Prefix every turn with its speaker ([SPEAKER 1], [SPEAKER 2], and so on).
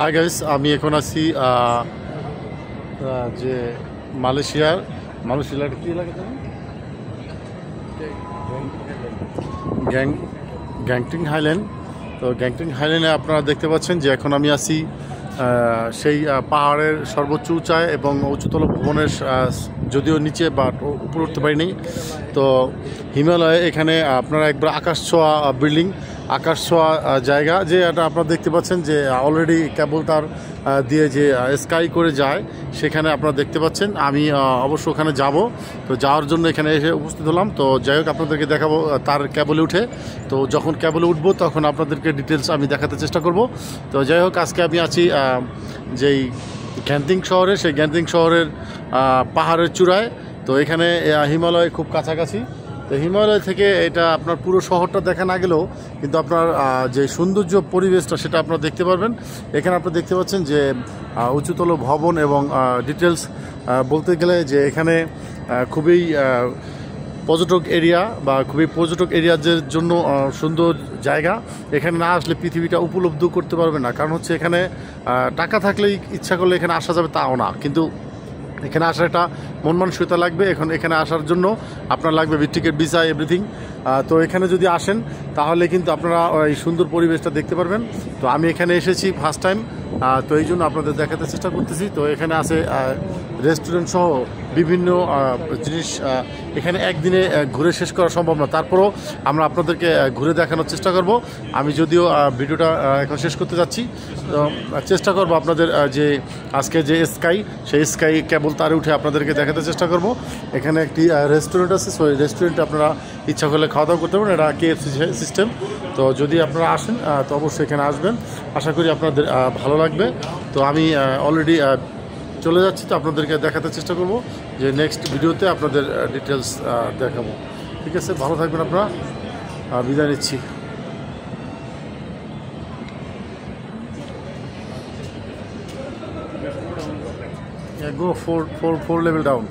[SPEAKER 1] Hi guys, আমি এখন আছি যে মালয়েশিয়ার কি এলাকা গ্যাংটিং হাইল্যান্ড। তো গ্যাংটিং হাইল্যান্ডে আপনারা দেখতে পাচ্ছেন যে এখন আমি আছি সেই পাহাড়ের সর্বোচ্চ উঁচায় এবং উচ্চতল ভবনের যদিও নিচে বা উপরে উঠতে পারিনি। তো হিমালয়ে এখানে আপনারা একবার আকাশ ছোঁয়া বিল্ডিং, আকাশ ছোঁয়া জায়গা, যে এটা আপনারা দেখতে পাচ্ছেন যে অলরেডি কেবল তার দিয়ে যে স্কাই করে যায়, সেখানে আপনারা দেখতে পাচ্ছেন। আমি অবশ্য ওখানে যাব, তো যাওয়ার জন্য এখানে এসে উপস্থিত হলাম। তো যাই হোক, আপনাদেরকে দেখাবো তার কেবলে উঠে। তো যখন কেবলে উঠবো তখন আপনাদেরকে ডিটেলস আমি দেখাতে চেষ্টা করব। তো যাই হোক, আজকে আমি আছি যেই গ্যান্টিং শহরে, সেই গ্যান্টিং শহরের পাহাড়ের চূড়ায়। তো এখানে হিমালয় খুব কাছাকাছি। তো হিমালয় থেকে এটা আপনার পুরো শহরটা দেখা না গেলেও কিন্তু আপনার যে সৌন্দর্য পরিবেশটা সেটা আপনারা দেখতে পারবেন। এখানে আপনারা দেখতে পাচ্ছেন যে উঁচুতল ভবন এবং ডিটেলস বলতে গেলে যে এখানে খুবই পর্যটক এরিয়া বা খুবই পর্যটক এরিয়াদের জন্য সুন্দর জায়গা। এখানে না আসলে পৃথিবীটা উপলব্ধ করতে পারবে না। কারণ হচ্ছে এখানে টাকা থাকলেই ইচ্ছা করলে এখানে আসা যাবে তাও না, কিন্তু এখানে আসার একটা মন মানসিকতা লাগবে। এখানে আসার জন্য আপনার লাগবে টিকিট, ভিসা, এভরিথিং। তো এখানে যদি আসেন তাহলে কিন্তু আপনারা এই সুন্দর পরিবেশটা দেখতে পারবেন। তো আমি এখানে এসেছি ফার্স্ট টাইম, তো এই জন্য আপনাদের দেখাতে চেষ্টা করতেছি। তো এখানে আছে রেস্টুরেন্ট সহ বিভিন্ন জিনিস। এখানে একদিনে ঘুরে শেষ করা সম্ভব না, তারপরও আমরা আপনাদেরকে ঘুরে দেখানোর চেষ্টা করব। আমি যদিও ভিডিওটা এখন শেষ করতে যাচ্ছি, তো চেষ্টা করব আপনাদের যে আজকে যে সেই স্কাই কেবল তারে উঠে আপনাদেরকে দেখাতে চেষ্টা করব। এখানে একটি রেস্টুরেন্ট আছে, সেই রেস্টুরেন্টে আপনারা ইচ্ছা করলে খাওয়া দাওয়া করতে পারেন। এটা KFC সিস্টেম। তো যদি আপনারা আসেন তো অবশ্যই এখানে আসবেন, আশা করি আপনাদের ভালো লাগবে। তো আমি অলরেডি চলে যাচ্ছি, তো আপনাদেরকে দেখাতে চেষ্টা করব যে নেক্সট ভিডিওতে আপনাদের ডিটেলস দেখাবো। ঠিক আছে, ভালো থাকবেন আপনারা, বিদায় নিচ্ছি। Go four level down.